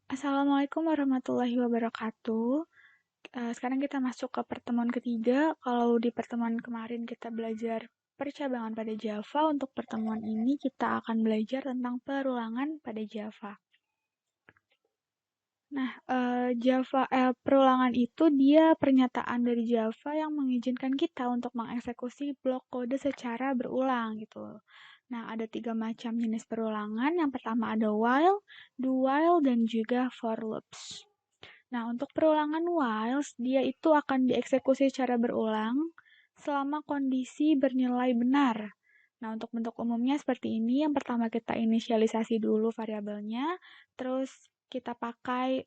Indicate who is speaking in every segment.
Speaker 1: Assalamualaikum warahmatullahi wabarakatuh. Sekarang kita masuk ke pertemuan ketiga. Kalau di pertemuan kemarin kita belajar percabangan pada Java, untuk pertemuan ini kita akan belajar tentang perulangan pada Java. Nah, perulangan itu dia pernyataan dari Java yang mengizinkan kita untuk mengeksekusi blok kode secara berulang gitu. Nah, ada 3 macam jenis perulangan. Yang pertama ada while, do while, dan juga for loops. Nah, untuk perulangan while, dia itu akan dieksekusi secara berulang selama kondisi bernilai benar. Nah, untuk bentuk umumnya seperti ini. Yang pertama kita inisialisasi dulu variabelnya, terus kita pakai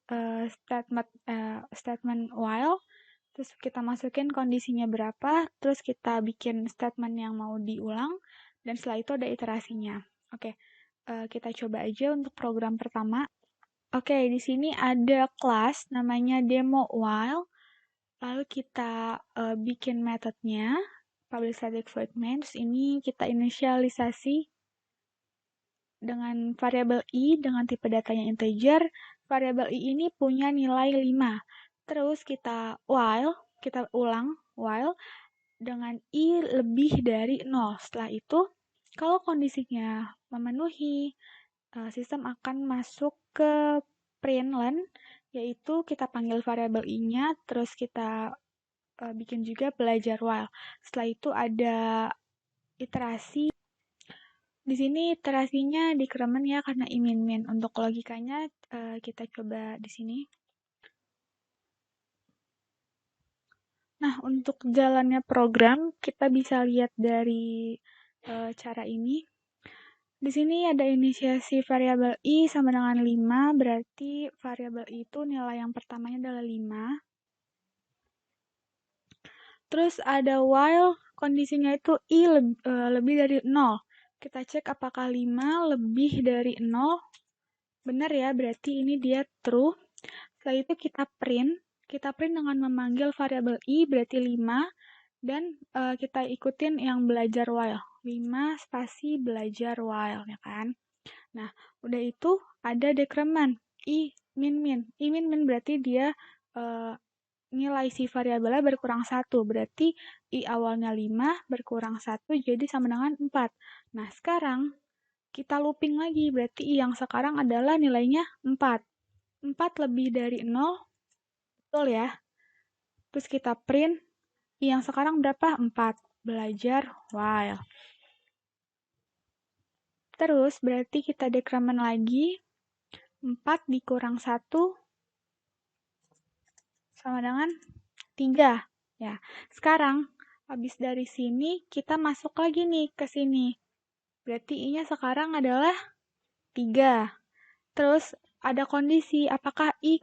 Speaker 1: statement while, terus kita masukin kondisinya berapa, terus kita bikin statement yang mau diulang, dan setelah itu ada iterasinya. Oke, kita coba aja untuk program pertama. Oke, di sini ada kelas namanya demo while, lalu kita bikin metodenya, public static void main, terus ini kita inisialisasi dengan variabel i dengan tipe datanya integer. Variabel i ini punya nilai 5. Terus kita ulang while dengan i lebih dari 0. Setelah itu, kalau kondisinya memenuhi, sistem akan masuk ke println, yaitu kita panggil variabel i-nya, terus kita bikin juga belajar while. Setelah itu ada iterasi. Di sini iterasinya dikremen ya karena i-min-min. Untuk logikanya kita coba di sini. Nah, untuk jalannya program kita bisa lihat dari cara ini. Di sini ada inisiasi variabel i sama dengan 5, berarti variabel i itu nilai yang pertamanya adalah 5. Terus ada while, kondisinya itu i lebih dari 0. Kita cek apakah 5 lebih dari 0. Benar ya, berarti ini dia true. Setelah itu kita print. Kita print dengan memanggil variabel i, berarti 5. Dan kita ikutin yang belajar while. 5 spasi belajar while, ya kan? Nah, udah itu ada dekremen i min min. I min min berarti dia nilai si variabelnya berkurang 1. Berarti i awalnya 5 berkurang 1 jadi sama dengan 4. Nah, sekarang kita looping lagi. Berarti i yang sekarang adalah nilainya 4. 4 lebih dari 0, betul ya? Terus kita print, i yang sekarang berapa? 4. Belajar while. Terus berarti kita dekremen lagi. 4 dikurang 1 sama dengan 3. Ya, sekarang habis dari sini kita masuk lagi nih ke sini. Berarti i-nya sekarang adalah 3. Terus ada kondisi apakah i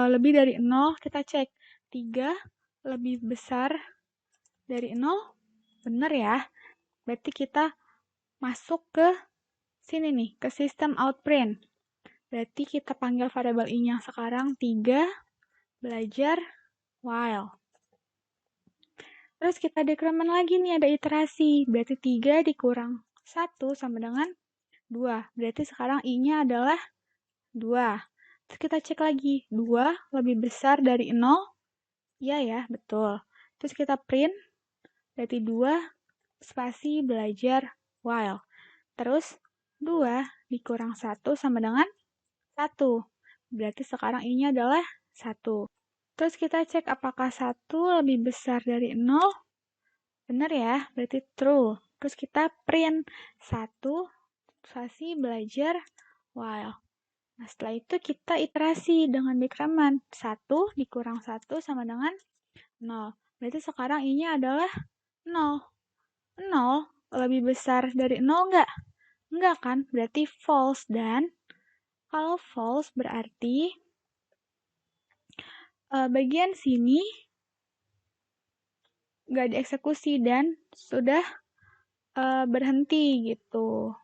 Speaker 1: lebih dari 0, kita cek. 3 lebih besar dari 0, benar ya? Berarti kita masuk ke sini nih, ke sistem outprint. Berarti kita panggil variabel i-nya sekarang 3, belajar while. Terus kita dekremen lagi nih, ada iterasi. Berarti 3 dikurang 1 sama dengan 2. Berarti sekarang i-nya adalah 2. Terus kita cek lagi, 2 lebih besar dari 0. Iya ya, betul. Terus kita print, berarti 2 spasi belajar while. Terus 2 dikurang 1 sama dengan 1. Berarti sekarang i-nya adalah 1. Terus kita cek apakah 1 lebih besar dari 0. Benar ya, berarti true. Terus kita print 1 spasi belajar while. Nah, setelah itu kita iterasi dengan dekremen. 1 dikurang 1 sama dengan 0. Berarti sekarang i-nya adalah 0. 0 lebih besar dari 0 enggak? Enggak kan? Berarti false. Dan kalau false berarti bagian sini nggak dieksekusi dan sudah berhenti gitu.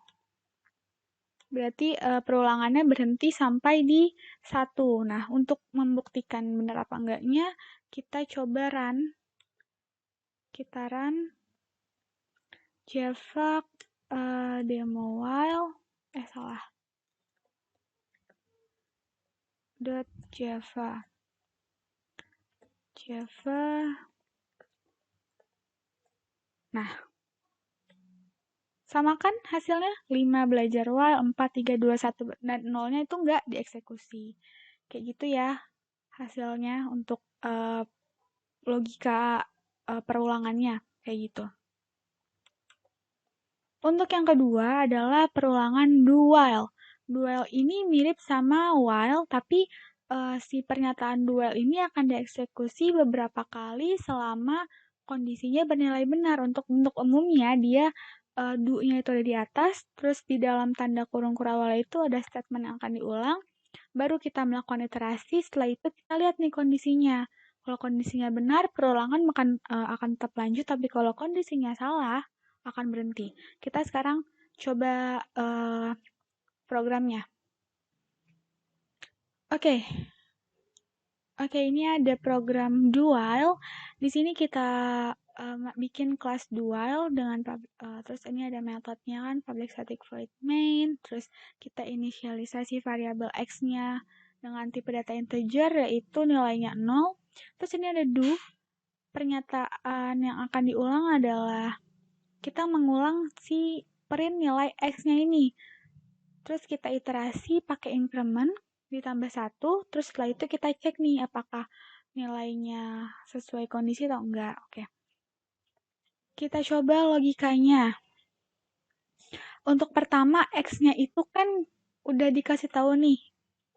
Speaker 1: Berarti perulangannya berhenti sampai di 1. Nah, untuk membuktikan benar apa enggaknya, kita coba run. Kita run Java demo while. Salah. Java. Nah, sama kan hasilnya? 5 belajar while, 4, 3, 2, 1, dan 0-nya itu nggak dieksekusi. Kayak gitu ya hasilnya untuk logika perulangannya. Kayak gitu. Untuk yang kedua adalah perulangan do while. Do while ini mirip sama while, tapi si pernyataan do while ini akan dieksekusi beberapa kali selama kondisinya bernilai benar. Untuk umumnya, dia do-nya itu ada di atas, terus di dalam tanda kurung kurawal itu ada statement yang akan diulang, baru kita melakukan iterasi, setelah itu kita lihat nih kondisinya. Kalau kondisinya benar, perulangan akan tetap lanjut, tapi kalau kondisinya salah, akan berhenti. Kita sekarang coba programnya. Oke, ini ada program do while. Di sini kita bikin kelas do while dengan terus ini ada metodenya kan, public static void main, terus kita inisialisasi variabel x-nya dengan tipe data integer yaitu nilainya 0. Terus ini ada do. Pernyataan yang akan diulang adalah kita mengulang si print nilai x-nya ini. Terus kita iterasi pakai increment ditambah 1, terus setelah itu kita cek nih apakah nilainya sesuai kondisi atau enggak. Oke. Kita coba logikanya. Untuk pertama, x-nya itu kan udah dikasih tahu nih.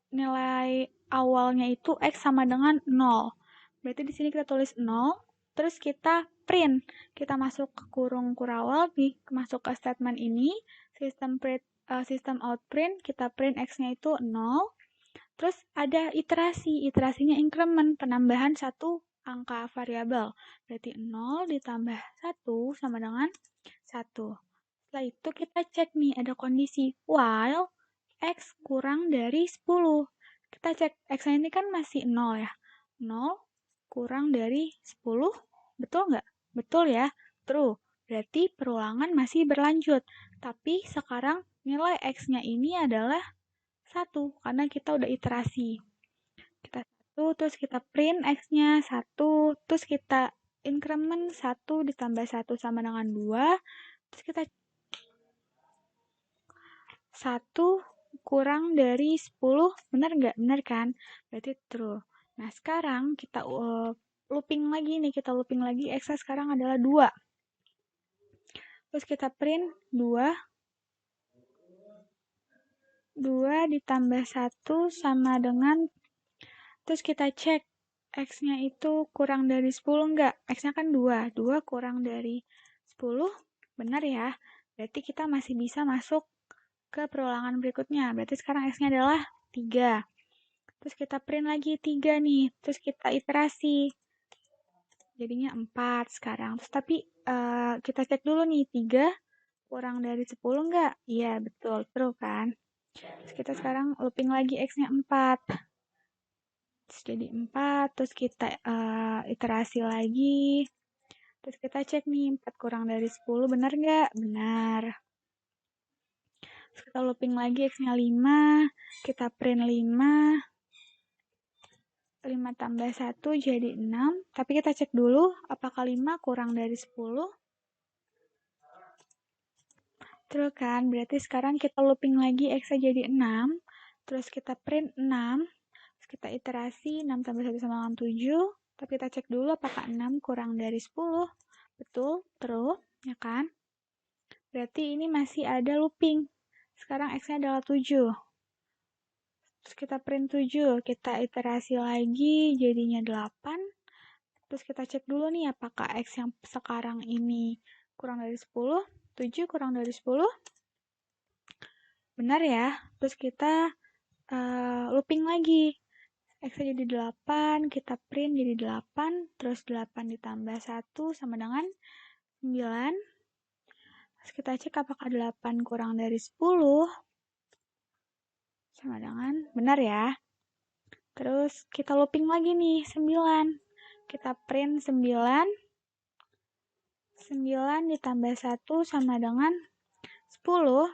Speaker 1: Nilai awalnya itu x sama dengan 0. Berarti di sini kita tulis 0, terus kita print. Kita masuk ke kurung kurawal, masuk ke statement ini, system out print, kita print x-nya itu 0. Terus ada iterasinya increment, penambahan satu angka variabel. Berarti 0 ditambah 1 sama dengan 1. Setelah itu kita cek nih, ada kondisi while x kurang dari 10. Kita cek x-nya ini kan masih 0 ya. 0 kurang dari 10, betul nggak? Betul ya, true. Berarti perulangan masih berlanjut. Tapi sekarang nilai x-nya ini adalah 1, karena kita udah iterasi. Kita 1, terus kita print x-nya 1, terus kita increment 1 ditambah 1 sama dengan 2, terus kita 1 kurang dari 10, benar nggak? Benar kan? Berarti true. Nah, sekarang kita looping lagi nih, x-nya sekarang adalah 2. Terus kita print 2 ditambah 1 sama dengan, terus kita cek x-nya itu kurang dari 10 enggak? X-nya kan 2 kurang dari 10, benar ya? Berarti kita masih bisa masuk ke perulangan berikutnya. Berarti sekarang x-nya adalah 3. Terus kita print lagi 3 nih, terus kita iterasi. Jadinya 4 sekarang. Terus tapi kita cek dulu nih, 3 kurang dari 10 enggak? Iya, betul. True kan? Terus kita sekarang looping lagi x-nya 4. Terus jadi 4, terus kita iterasi lagi. Terus kita cek nih, 4 kurang dari 10, benar nggak? Benar. Terus kita looping lagi x-nya 5, kita print 5. 5 tambah 1 jadi 6. Tapi kita cek dulu, apakah 5 kurang dari 10? Terus kan, berarti sekarang kita looping lagi x-nya jadi 6. Terus kita print 6. Terus kita iterasi 6 tambah 1 sama dengan 7. Tapi kita cek dulu apakah 6 kurang dari 10. Betul, true, ya kan? Berarti ini masih ada looping. Sekarang x-nya adalah 7. Terus kita print 7. Kita iterasi lagi jadinya 8. Terus kita cek dulu nih apakah x yang sekarang ini kurang dari 10. 7 kurang dari 10. Benar ya. Terus kita looping lagi. X-nya jadi 8, kita print jadi 8, terus 8 ditambah 1 sama dengan 9. Terus kita cek apakah 8 kurang dari 10. Sama dengan, benar ya. Terus kita looping lagi nih, 9. Kita print 9. 9 ditambah 1 sama dengan 10.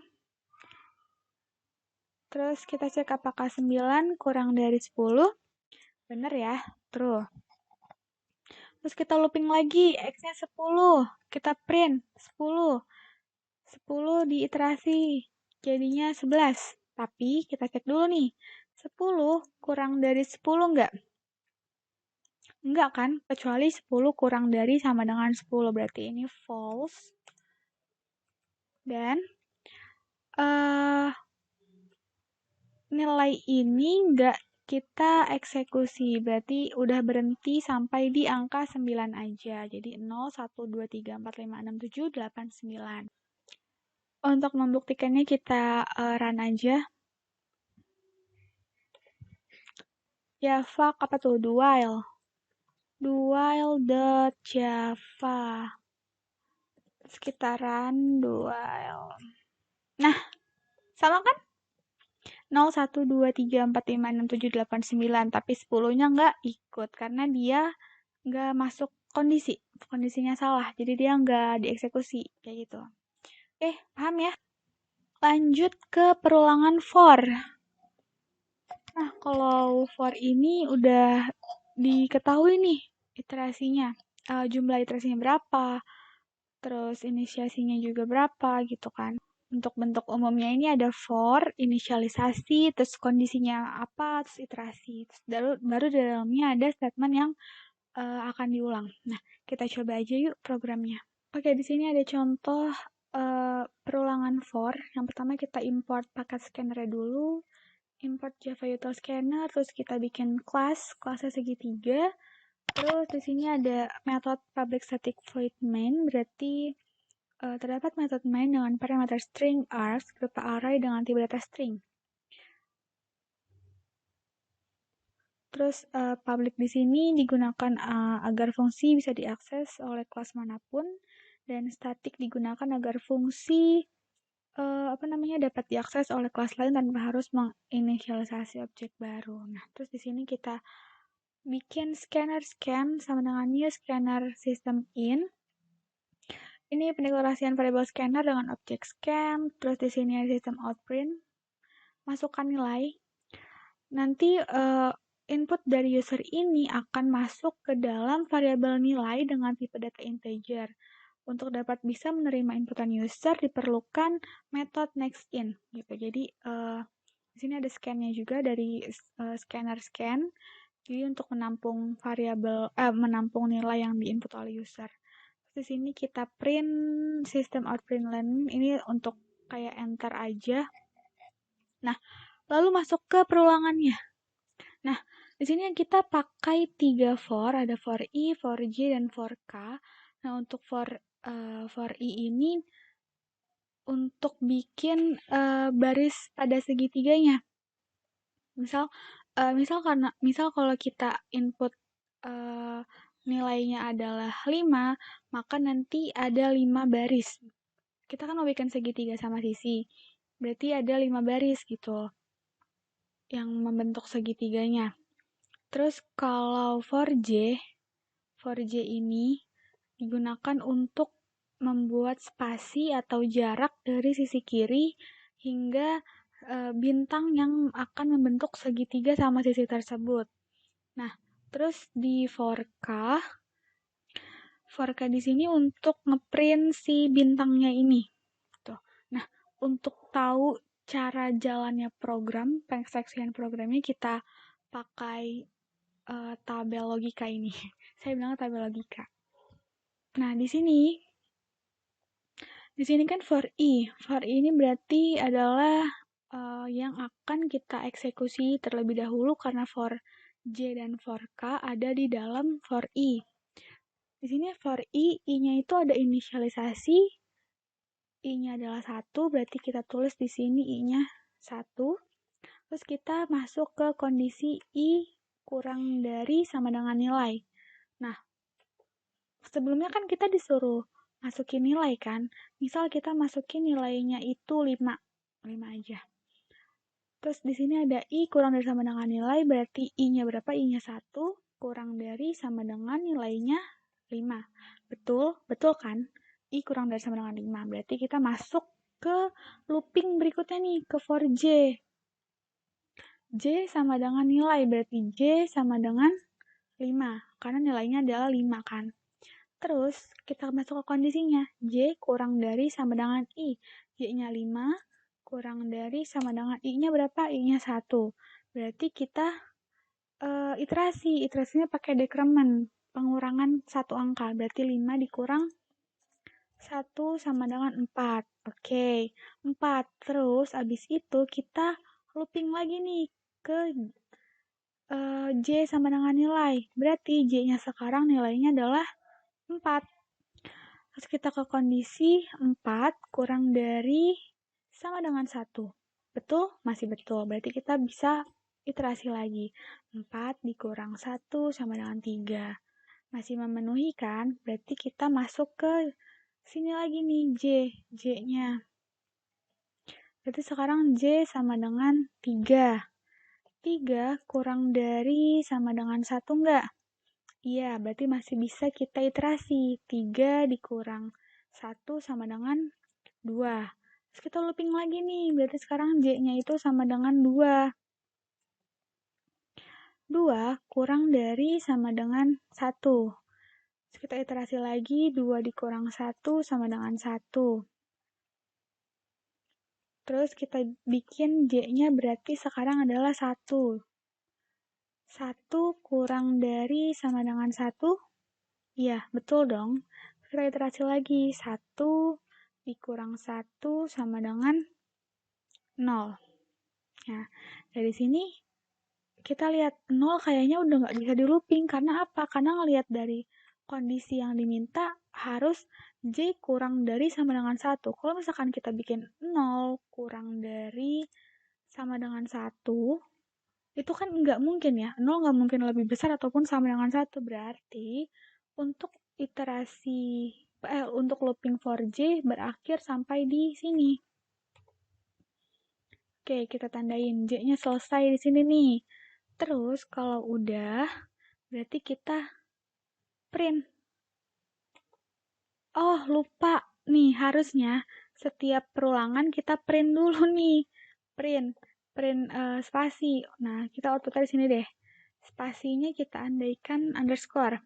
Speaker 1: Terus kita cek apakah 9 kurang dari 10. Bener ya? True. Terus kita looping lagi, X-nya 10. Kita print 10. 10 diiterasi, jadinya 11. Tapi kita cek dulu nih, 10 kurang dari 10 enggak? Enggak kan? Kecuali 10 kurang dari sama dengan 10. Berarti ini false. Dan nilai ini enggak kita eksekusi. Berarti udah berhenti sampai di angka 9 aja. Jadi 0, 1, 2, 3, 4, 5, 6, 7, 8, 9. Untuk membuktikannya kita run aja. Java apa tuh? While. While.java. Terus kita run while. Nah, sama kan? 0, 1, 2, 3, 4, 5, 6, 7, 8, 9. Tapi 10-nya nggak ikut karena dia nggak masuk kondisi. Kondisinya salah, jadi dia nggak dieksekusi. Kayak gitu. Paham ya? Lanjut ke perulangan for. Nah, kalau for ini udah diketahui nih iterasinya. Jumlah iterasinya berapa, terus inisiasinya juga berapa gitu kan. Untuk bentuk umumnya ini ada for, inisialisasi, terus kondisinya apa, terus iterasi. Terus baru di dalamnya ada statement yang akan diulang. Nah, kita coba aja yuk programnya. Oke, di sini ada contoh perulangan for. Yang pertama kita import paket scanner dulu. Import Java Util Scanner, terus kita bikin kelasnya segitiga. Terus di sini ada metode public static void main, berarti terdapat metode main dengan parameter string args berupa array dengan tipe data string. Terus public di sini digunakan agar fungsi bisa diakses oleh kelas manapun, dan static digunakan agar fungsi dapat diakses oleh kelas lain tanpa harus menginisialisasi objek baru. Nah, terus di sini kita bikin scanner scan sama dengan new scanner system in. Ini pendeklarasian variabel scanner dengan objek scan, terus di sini ada sistem out print. Masukkan nilai. Nanti input dari user ini akan masuk ke dalam variabel nilai dengan tipe data integer. Untuk dapat bisa menerima inputan user diperlukan metode nextIn gitu. Jadi di sini ada scan-nya juga dari scanner scan. Jadi untuk menampung variabel menampung nilai yang diinput oleh user. Terus di sini kita print system out println ini untuk kayak enter aja. Nah, lalu masuk ke perulangannya. Nah, di sini kita pakai 3 for, ada for i, for j, dan for k. Nah, untuk for i ini untuk bikin baris pada segitiganya. Misal kalau kita input nilainya adalah 5, maka nanti ada 5 baris. Kita kan mau bikin segitiga sama sisi. Berarti ada 5 baris gitu yang membentuk segitiganya. Terus kalau for j ini digunakan untuk membuat spasi atau jarak dari sisi kiri hingga bintang yang akan membentuk segitiga sama sisi tersebut. Nah, terus di for k di sini untuk ngeprint si bintangnya ini. Tuh. Nah, untuk tahu cara jalannya program, pengeksekusian programnya kita pakai tabel logika ini. Saya bilang tabel logika. Nah, di sini kan for i. For i ini berarti adalah yang akan kita eksekusi terlebih dahulu karena for j dan for k ada di dalam for i. Di sini for i-nya itu ada inisialisasi, i-nya adalah 1, berarti kita tulis di sini i-nya 1. Terus kita masuk ke kondisi i kurang dari sama dengan nilai. Nah, sebelumnya kan kita disuruh masukin nilai kan. Misal kita masukin nilainya itu 5 aja. Terus di sini ada i kurang dari sama dengan nilai, berarti i-nya berapa? I-nya 1 kurang dari sama dengan nilainya 5. Betul kan? I kurang dari sama dengan 5. Berarti kita masuk ke looping berikutnya nih, ke for j. J sama dengan nilai, berarti J sama dengan 5, karena nilainya adalah 5 kan. Terus, kita masuk ke kondisinya. J kurang dari sama dengan I. J-nya 5, kurang dari sama dengan I-nya berapa? I-nya 1. Berarti kita iterasi. Iterasinya pakai dekremen. Pengurangan satu angka. Berarti 5 dikurang 1 sama dengan 4. Oke, 4. Terus, abis itu kita looping lagi nih ke J sama dengan nilai. Berarti J-nya sekarang nilainya adalah 4. Terus kita ke kondisi 4 kurang dari sama dengan 1. Betul? Masih betul. Berarti kita bisa iterasi lagi. 4 dikurang 1 sama dengan 3. Masih memenuhi kan? Berarti kita masuk ke sini lagi nih, J-nya. Berarti sekarang J sama dengan 3. 3 kurang dari sama dengan 1 enggak? Iya, berarti masih bisa kita iterasi. 3 dikurang 1 sama dengan 2. Terus kita looping lagi nih, berarti sekarang J-nya itu sama dengan 2. 2 kurang dari sama dengan 1. Terus kita iterasi lagi, 2 dikurang 1 sama dengan 1. Terus kita bikin J-nya berarti sekarang adalah 1. 1 kurang dari sama dengan 1? Iya, betul dong. Kita iterasi lagi. 1 dikurang 1 sama dengan 0. Nah, dari sini kita lihat 0 kayaknya udah nggak bisa di looping. Karena apa? Karena ngelihat dari kondisi yang diminta harus J kurang dari sama dengan 1. Kalau misalkan kita bikin 0 kurang dari sama dengan 1, itu kan nggak mungkin ya. 0 nggak mungkin lebih besar ataupun sama dengan 1. Berarti untuk untuk looping for J berakhir sampai di sini. Oke, kita tandain J-nya selesai di sini nih. Terus kalau udah, berarti kita print. Oh, lupa. Nih, harusnya setiap perulangan kita print dulu nih. Print spasi. Nah, kita output dari sini deh. Spasinya kita andaikan underscore.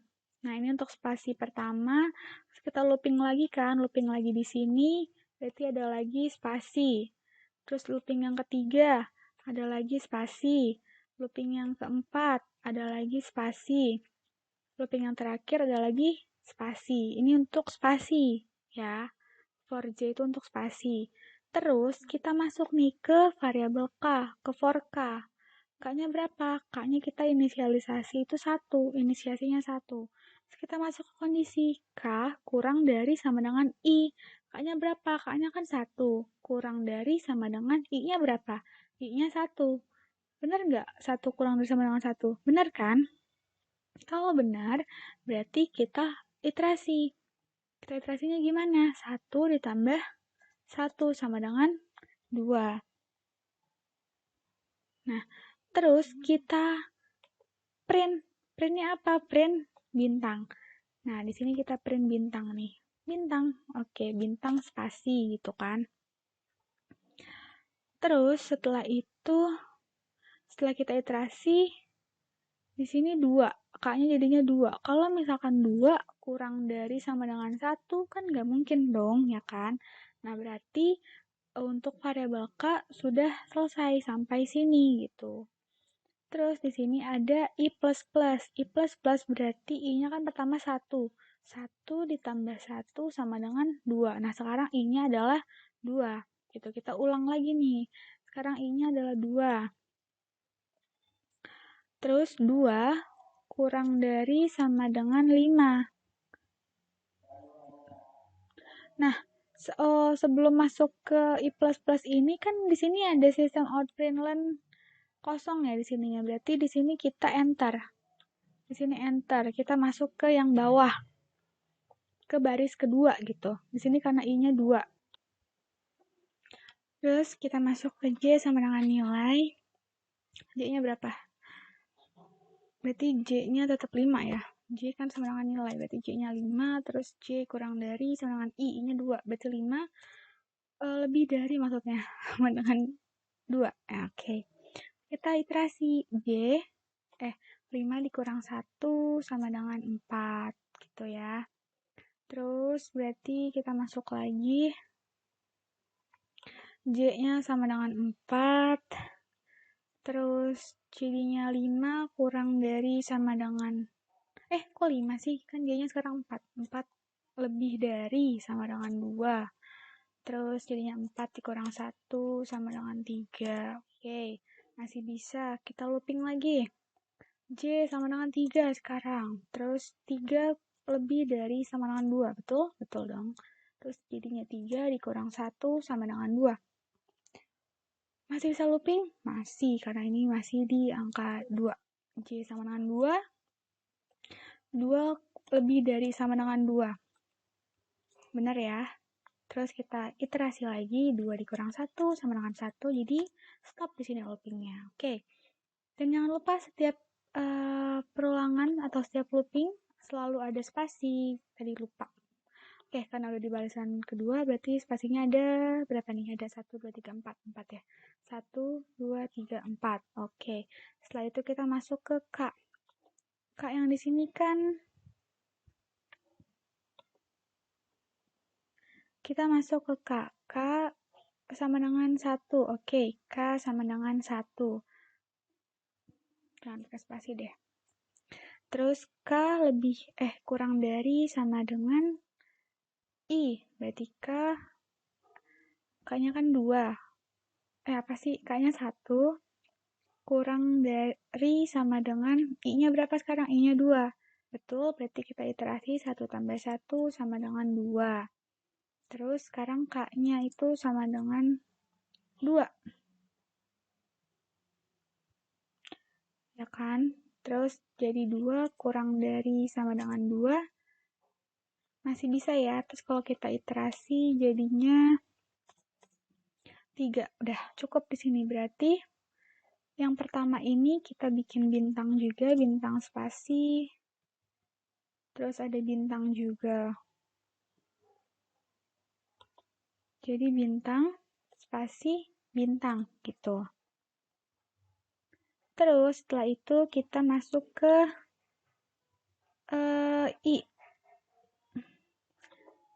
Speaker 1: Nah, ini untuk spasi pertama. Terus kita looping lagi kan, looping lagi di sini. Berarti ada lagi spasi. Terus looping yang ketiga, ada lagi spasi. Looping yang keempat, ada lagi spasi. Looping yang terakhir ada lagi spasi. Ini untuk spasi, ya. For J itu untuk spasi. Terus kita masuk nih ke variabel K, ke for K. K-nya berapa? K-nya kita inisialisasi itu 1, inisiasinya 1. Terus kita masuk ke kondisi K kurang dari sama dengan I. K-nya berapa? K-nya kan 1. Kurang dari sama dengan I-nya berapa? I-nya 1. Benar nggak? 1 kurang dari sama dengan 1. Benar kan? Kalau benar, berarti kita iterasi. Kita iterasinya gimana? 1 ditambah 1 sama dengan 2. Nah, terus kita print. Printnya apa? Print bintang. Nah, di sini kita print bintang nih. Bintang. Oke, bintang spasi gitu kan. Terus setelah itu, setelah kita iterasi, di sini 2. K-nya jadinya 2. Kalau misalkan 2 kurang dari sama dengan 1, kan nggak mungkin dong, ya kan? Nah, berarti untuk variabel K sudah selesai sampai sini gitu. Terus di sini ada I++. I++ berarti I-nya kan pertama 1. 1 ditambah 1 sama dengan 2. Nah, sekarang I-nya adalah 2. Gitu. Kita ulang lagi nih. Sekarang I-nya adalah 2. Terus 2 kurang dari sama dengan 5. Nah, sebelum masuk ke I++ ini kan di sini ada sistem out println kosong ya di sininya. Berarti di sini kita enter. Di sini enter. Kita masuk ke yang bawah. Ke baris kedua gitu. Di sini karena I-nya 2. Terus kita masuk ke J sama dengan nilai. J-nya berapa? Berarti J-nya tetap 5 ya. J kan sama dengan nilai. Berarti J-nya 5. Terus J kurang dari sama dengan I-nya 2. Berarti 5 lebih dari maksudnya. Sama dengan 2. Oke. kita iterasi. 5 dikurang 1 sama dengan 4, gitu ya. Terus berarti kita masuk lagi. J-nya sama dengan 4. Terus jadinya 5 kurang dari sama dengan... kok 5 sih? Kan J-nya sekarang 4. 4 lebih dari sama dengan 2. Terus jadinya 4 dikurang 1 sama dengan 3. Oke, masih bisa. Kita looping lagi. J sama dengan 3 sekarang. Terus 3 lebih dari sama dengan 2. Betul? Betul dong. Terus jadinya 3 dikurang 1 sama dengan 2. Masih bisa looping? Masih, karena ini masih di angka 2. J sama dengan 2. 2 lebih dari sama dengan 2. Benar ya? Terus kita iterasi lagi, 2 dikurang 1 sama dengan 1, jadi stop di sini loopingnya. Oke. Dan jangan lupa setiap perulangan atau setiap looping selalu ada spasi. Tadi lupa. Oke, karena udah di balasan kedua, berarti spasinya ada berapa nih? Ada 1, 2, 3, 4. 4 ya. 1, 2, 3, 4. Oke. Setelah itu kita masuk ke K. K yang di sini kan kita masuk ke K. K sama dengan 1. Oke, K sama dengan 1. Jangan pakai spasi deh. Terus K kurang dari sama dengan I. Berarti K-nya kan 2. Apa sih? K-nya 1. Kurang dari sama dengan I-nya berapa sekarang? I-nya 2. Betul, berarti kita iterasi 1 tambah 1 sama dengan 2. Terus sekarang K-nya itu sama dengan 2. Ya kan? Terus jadi 2 kurang dari sama dengan 2. Masih bisa ya. Terus kalau kita iterasi jadinya 3. Udah cukup di sini. Berarti yang pertama ini kita bikin bintang juga, bintang spasi. Terus ada bintang juga. Jadi bintang, spasi, bintang gitu. Terus setelah itu kita masuk ke I.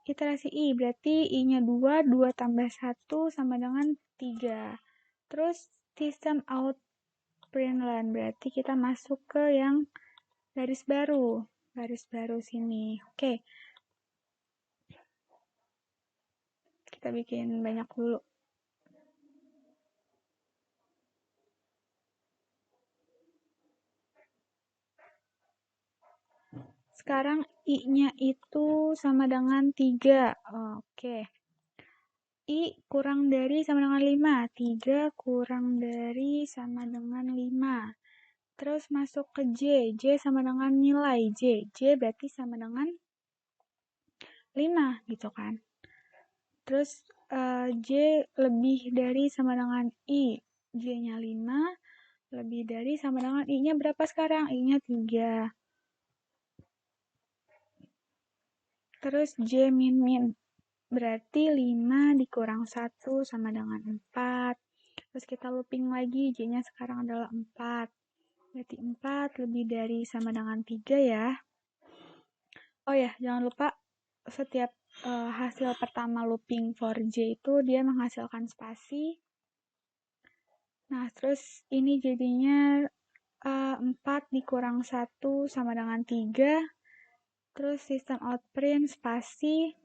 Speaker 1: Iterasi I, berarti I-nya 2, 2 tambah 1 sama dengan 3. Terus sistem out print line, berarti kita masuk ke yang garis baru. Garis baru sini. Oke. Kita bikin banyak dulu. Sekarang I-nya itu sama dengan 3. Oke. I kurang dari sama dengan 5. 3 kurang dari sama dengan 5. Terus masuk ke J. J sama dengan nilai J. J berarti sama dengan 5 gitu kan. Terus J lebih dari sama dengan I. J-nya 5. Lebih dari sama dengan I-nya berapa sekarang? I-nya 3. Terus J min. Berarti 5 dikurang 1 sama dengan 4. Terus kita looping lagi. J-nya sekarang adalah 4. Berarti 4 lebih dari sama dengan 3 ya. Oh ya, jangan lupa setiap hasil pertama looping for J itu dia menghasilkan spasi. Nah, terus ini jadinya 4 dikurang 1 sama dengan 3. Terus sistem outprint spasi.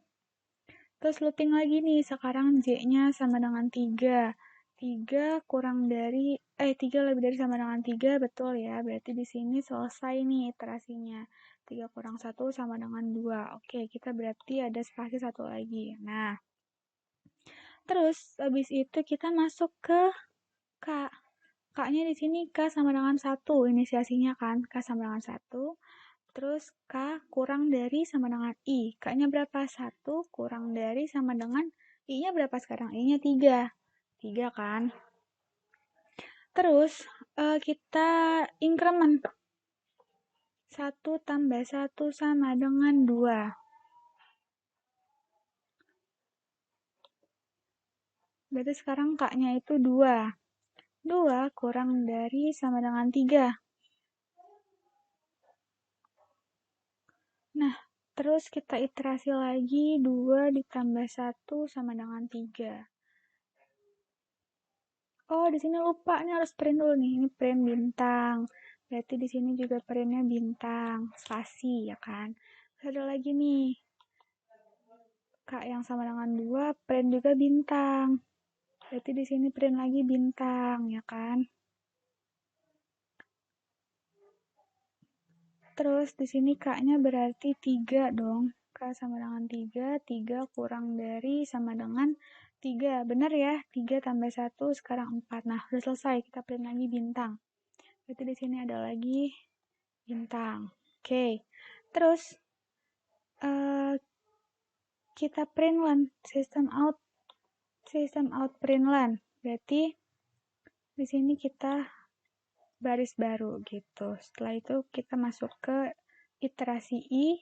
Speaker 1: Terus looping lagi nih, sekarang J-nya sama dengan 3. 3 kurang dari 3 lebih dari sama dengan 3, betul ya. Berarti di sini selesai nih iterasinya. 3 kurang 1 sama dengan 2. Oke, kita berarti ada spasi 1 lagi. Nah, terus habis itu kita masuk ke K. K-nya di sini K sama dengan 1, inisiasinya kan. K sama dengan 1. Terus K kurang dari sama dengan I. K-nya berapa? 1 kurang dari sama dengan I-nya berapa sekarang? I-nya 3. 3 kan? Terus kita increment. 1 tambah 1 sama dengan 2. Berarti sekarang K-nya itu 2. 2 kurang dari sama dengan 3. Nah, terus kita iterasi lagi, 2 ditambah 1 sama dengan 3. Oh, di sini lupa, ini harus print dulu nih. Ini print bintang. Berarti di sini juga printnya bintang, spasi ya kan. Terus ada lagi nih. Kak yang sama dengan 2, print juga bintang. Berarti di sini print lagi bintang ya kan. Terus di sini K-nya berarti 3 dong. K sama dengan 3, 3 kurang dari sama dengan 3. Benar ya? 3 tambah 1 sekarang 4. Nah, udah selesai. Kita print lagi bintang. Berarti di sini ada lagi bintang. Oke. Terus kita print len, system out print len. Berarti di sini kita baris baru gitu. Setelah itu kita masuk ke iterasi I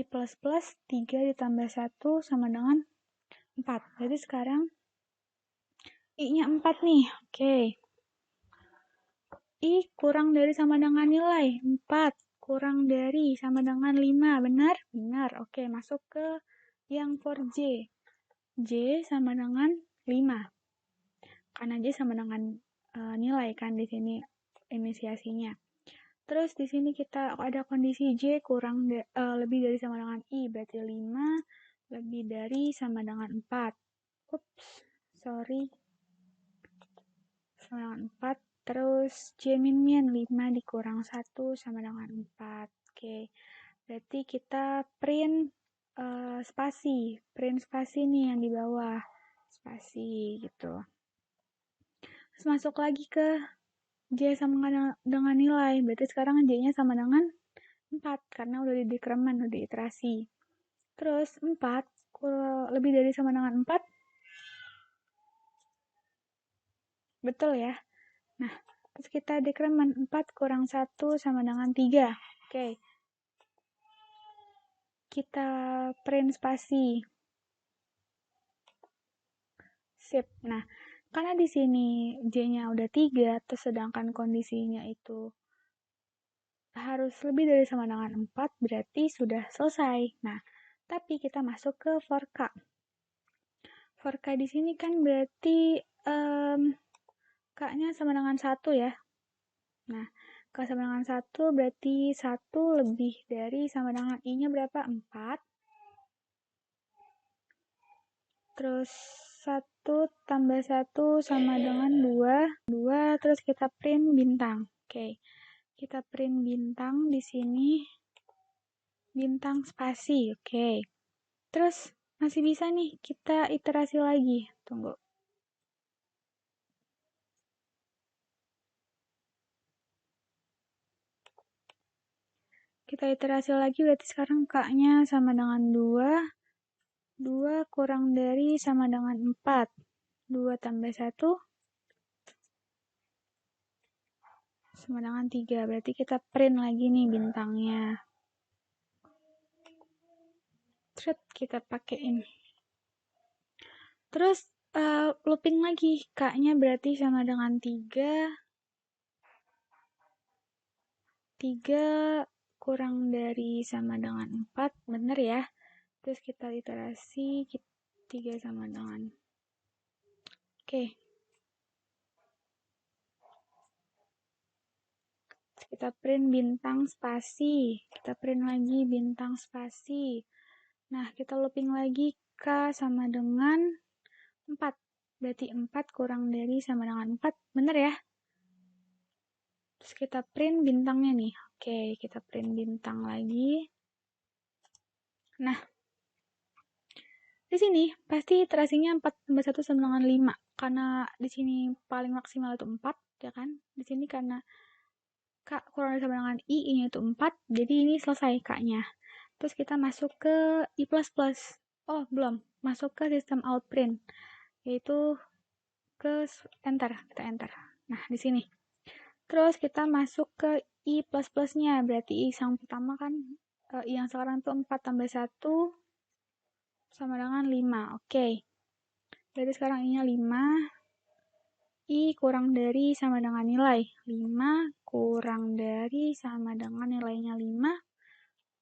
Speaker 1: plus 3 ditambah 1 sama dengan 4. Jadi sekarang I-nya 4 nih. Oke. I kurang dari sama dengan nilai. 4 kurang dari sama dengan 5. Benar? Benar. Oke, masuk ke yang for J. J sama dengan 5. Karena J sama dengan nilai kan di sini inisiasinya. Terus di sini kita ada kondisi J kurang lebih dari sama dengan I, berarti 5 lebih dari sama dengan 4. Ups, sorry. Sama dengan 4. Terus J min 5 dikurang 1 sama dengan 4. Oke, berarti kita print spasi. Print spasi nih yang di bawah. Spasi gitu. Terus masuk lagi ke J sama dengan nilai. Berarti sekarang J-nya sama dengan 4 karena udah di decrement, udah iterasi. Terus 4 lebih dari sama dengan 4. Betul ya? Nah, terus kita decrement 4 kurang 1 sama dengan 3. Oke. Kita print spasi. Sip. Nah, karena di sini J-nya udah 3, terus sedangkan kondisinya itu harus lebih dari sama dengan 4, berarti sudah selesai. Nah, tapi kita masuk ke for K. For K di sini kan berarti K-nya sama dengan 1 ya. Nah, K sama dengan 1 berarti 1 lebih dari sama dengan I-nya berapa? 4. Terus 1 tambah 1 sama dengan 2. 2, terus kita print bintang. Oke, kita print bintang di sini. Bintang spasi, oke. Terus masih bisa nih, kita iterasi lagi. Tunggu. Kita iterasi lagi, berarti sekarang K-nya sama dengan 2. 2 kurang dari sama dengan 4. 2 tambah 1 sama dengan 3. Berarti kita print lagi nih bintangnya. Terus kita pakein. Terus looping lagi. K-nya berarti sama dengan 3. 3 kurang dari sama dengan 4. Bener ya? Terus kita iterasi 3 sama dengan. Oke. Kita print bintang spasi. Kita print lagi bintang spasi. Nah, kita looping lagi K sama dengan 4. Berarti 4 kurang dari sama dengan 4. Bener ya? Terus kita print bintangnya nih. Oke, kita print bintang lagi. Nah, di sini pasti iterasinya 4 tambah 1 sama dengan 5. Karena di sini paling maksimal itu 4, ya kan? Di sini karena K kurang dari sama dengan I, ini itu 4. Jadi ini selesai K-nya. Terus kita masuk ke I++. Oh, belum. Masuk ke sistem out print. Yaitu ke enter. Kita enter. Nah, di sini. Terus kita masuk ke I++-nya. Berarti I yang pertama kan, I yang sekarang itu 4 tambah 1 sama dengan 5. Oke. Berarti sekarang I-nya 5. I kurang dari sama dengan nilai. 5 kurang dari sama dengan nilainya 5.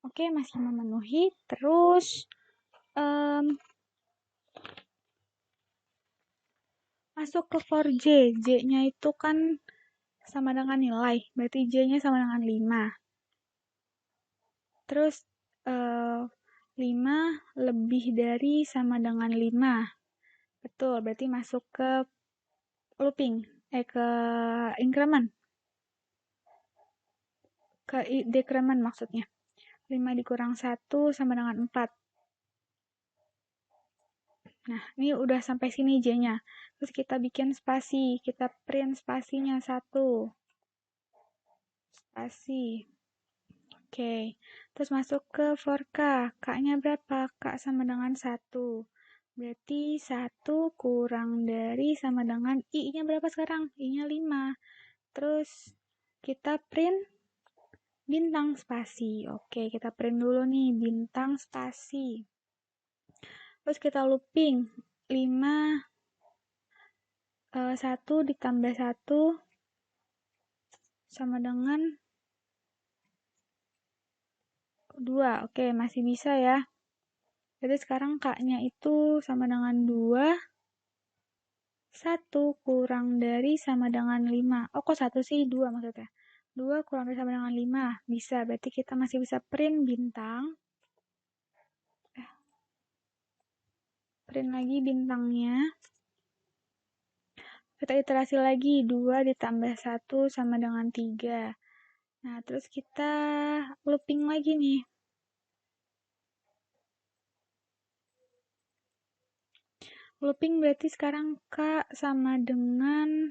Speaker 1: Oke, masih memenuhi. Terus, masuk ke for J. J-nya itu kan sama dengan nilai. Berarti J-nya sama dengan 5. Terus, 5 lebih dari sama dengan 5. Betul, berarti masuk ke looping. Ke increment. Ke decrement maksudnya. 5 dikurang 1 sama dengan 4. Nah, ini udah sampai sini J-nya. Terus kita bikin spasi. Kita print spasinya 1. Spasi. Oke. Terus masuk ke for K. K-nya berapa? K sama dengan 1. Berarti 1 kurang dari sama dengan I-nya berapa sekarang? I-nya 5. Terus kita print bintang spasi. Oke, kita print dulu nih bintang spasi. Terus kita looping. 5, 1 ditambah 1 sama dengan 2. Oke, masih bisa ya. Jadi sekarang K-nya itu sama dengan 2. 1 kurang dari sama dengan 5. Oh, kok 1 sih? 2 maksudnya. 2 kurang dari sama dengan 5. Bisa, berarti kita masih bisa print bintang. Print lagi bintangnya. Kita iterasi lagi. 2 ditambah 1 sama dengan 3. Nah, terus kita looping lagi nih. Looping berarti sekarang K sama dengan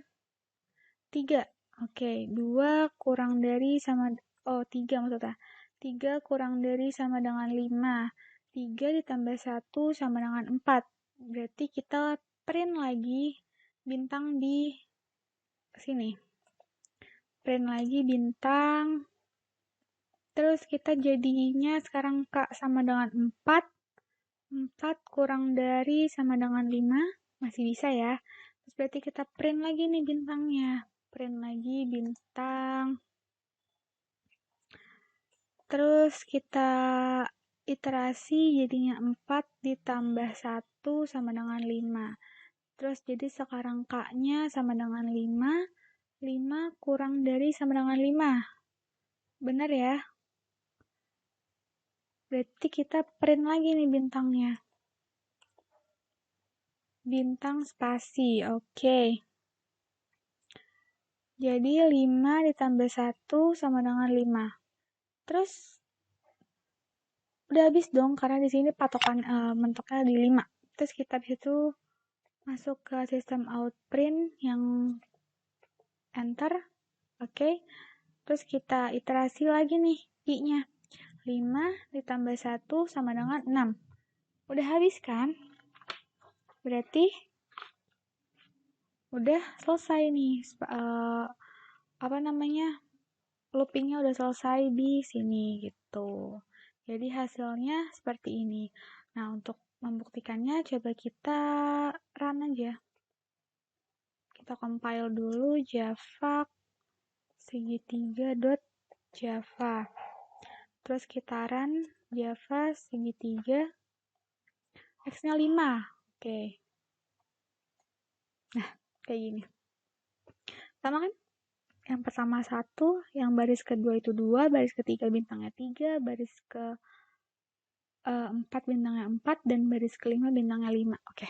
Speaker 1: 3. Oke, 2 kurang dari sama, 3 maksudnya. 3 kurang dari sama dengan 5. 3 ditambah 1 sama dengan 4. Berarti kita print lagi bintang di sini. Print lagi bintang. Terus kita jadinya sekarang K sama dengan 4. 4 kurang dari sama dengan 5. Masih bisa ya. Terus berarti kita print lagi nih bintangnya. Print lagi bintang. Terus kita iterasi jadinya 4 ditambah 1 sama dengan 5. Terus jadi sekarang K-nya sama dengan 5. 5 kurang dari sama dengan 5. Benar ya? Berarti kita print lagi nih bintangnya. Bintang spasi, oke. Jadi 5 ditambah 1 sama dengan 5. Terus udah habis dong karena di sini patokan mentoknya di 5. Terus kita bisa tuh masuk ke sistem out print yang enter. Oke. Terus kita iterasi lagi nih I-nya. 5 ditambah 1 sama dengan 6. Udah habis kan? Berarti udah selesai nih. Loopingnya udah selesai di sini gitu. Jadi hasilnya seperti ini. Nah, untuk membuktikannya coba kita run aja. Kita compile dulu java segitiga.java. Terus kita run java segitiga x-nya 5. Oke. Nah, kayak gini. Sama kan? Yang pertama 1, yang baris kedua itu 2, baris ketiga bintangnya 3, baris ke 4 bintangnya 4, dan baris kelima bintangnya 5. Oke.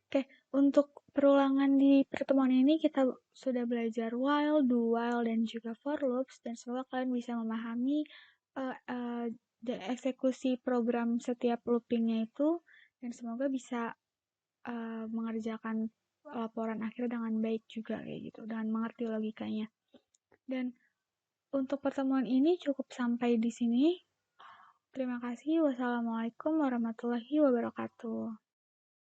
Speaker 1: Oke, untuk perulangan di pertemuan ini kita sudah belajar while, do while, dan juga for loops, dan semoga kalian bisa memahami eksekusi program setiap loopingnya itu, dan semoga bisa mengerjakan laporan akhir dengan baik juga kayak gitu, dengan mengerti logikanya. Dan untuk pertemuan ini cukup sampai di sini. Terima kasih. Wassalamualaikum warahmatullahi wabarakatuh.